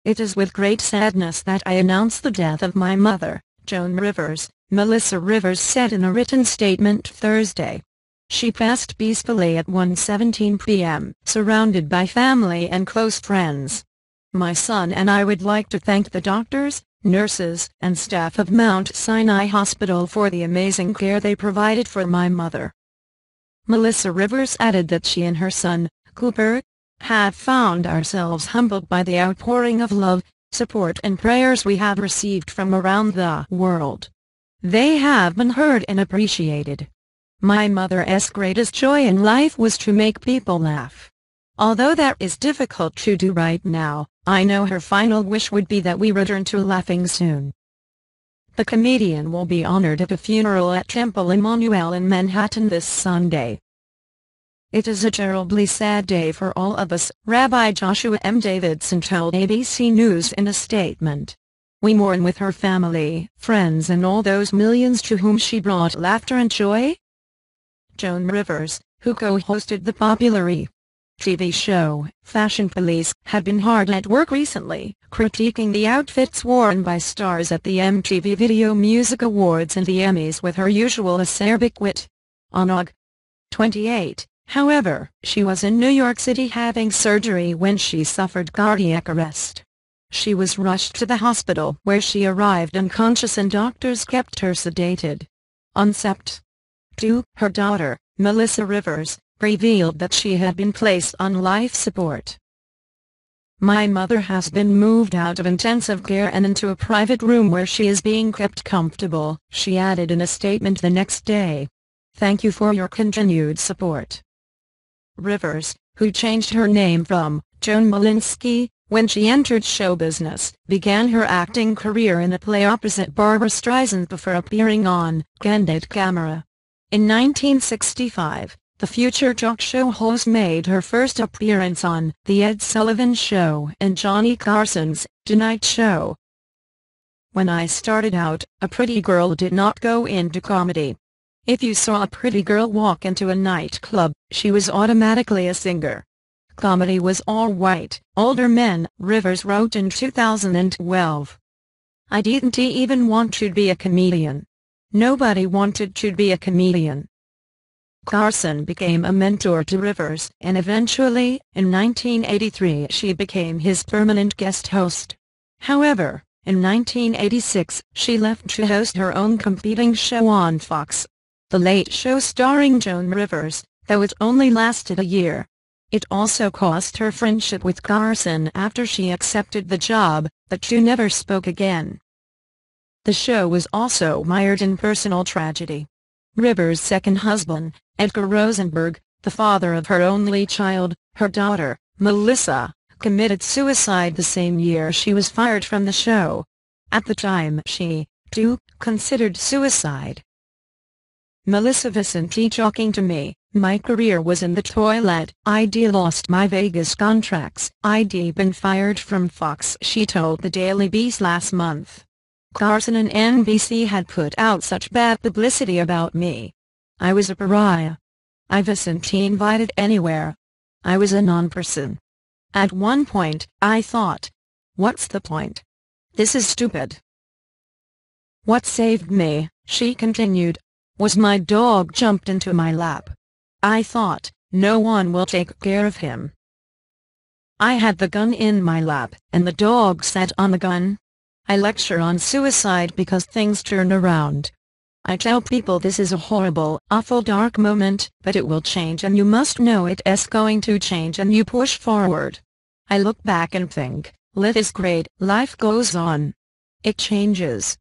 It is with great sadness that I announce the death of my mother, Joan Rivers, Melissa Rivers said in a written statement Thursday. She passed peacefully at 1:17 p.m., surrounded by family and close friends. My son and I would like to thank the doctors, nurses, and staff of Mount Sinai Hospital for the amazing care they provided for my mother. Melissa Rivers added that she and her son, Cooper, have found ourselves humbled by the outpouring of love, support and prayers we have received from around the world. They have been heard and appreciated. My mother's greatest joy in life was to make people laugh. Although that is difficult to do right now, I know her final wish would be that we return to laughing soon. The comedian will be honored at a funeral at Temple Emmanuel in Manhattan this Sunday. It is a terribly sad day for all of us, Rabbi Joshua M. Davidson told ABC News in a statement. We mourn with her family, friends and all those millions to whom she brought laughter and joy. Joan Rivers, who co-hosted the popular TV show, Fashion Police, had been hard at work recently, critiquing the outfits worn by stars at the MTV Video Music Awards and the Emmys with her usual acerbic wit. On Aug. 28, however, she was in New York City having surgery when she suffered cardiac arrest. She was rushed to the hospital where she arrived unconscious and doctors kept her sedated. On Sept. 2, her daughter, Melissa Rivers, revealed that she had been placed on life support. My mother has been moved out of intensive care and into a private room where she is being kept comfortable, she added in a statement the next day. Thank you for your continued support. Rivers, who changed her name from Joan Malinsky when she entered show business, began her acting career in a play opposite Barbra Streisand before appearing on Candid Camera. In 1965, the future talk show host made her first appearance on The Ed Sullivan Show and Johnny Carson's Tonight Show. When I started out, a pretty girl did not go into comedy. If you saw a pretty girl walk into a nightclub, she was automatically a singer. Comedy was all white, older men, Rivers wrote in 2012. I didn't even want to be a comedian. Nobody wanted to be a comedian. Carson became a mentor to Rivers, and eventually, in 1983 she became his permanent guest host. However, in 1986 she left to host her own competing show on Fox, The Late Show starring Joan Rivers, though it only lasted a year. It also cost her friendship with Carson after she accepted the job. The two never spoke again. The show was also mired in personal tragedy. Rivers' second husband, Edgar Rosenberg, the father of her only child, her daughter, Melissa, committed suicide the same year she was fired from the show. At the time she, too, considered suicide. Melissa Vicente talking to me, my career was in the toilet, I'd lost my Vegas contracts, I'd been fired from Fox, she told the Daily Beast last month. Carson and NBC had put out such bad publicity about me. I was a pariah. I wasn't invited anywhere. I was a non-person. At one point, I thought, what's the point? This is stupid. What saved me, she continued, was my dog jumped into my lap. I thought, no one will take care of him. I had the gun in my lap, and the dog sat on the gun. I lecture on suicide because things turn around. I tell people this is a horrible, awful dark moment, but it will change and you must know it's going to change and you push forward. I look back and think, life is great, life goes on. It changes.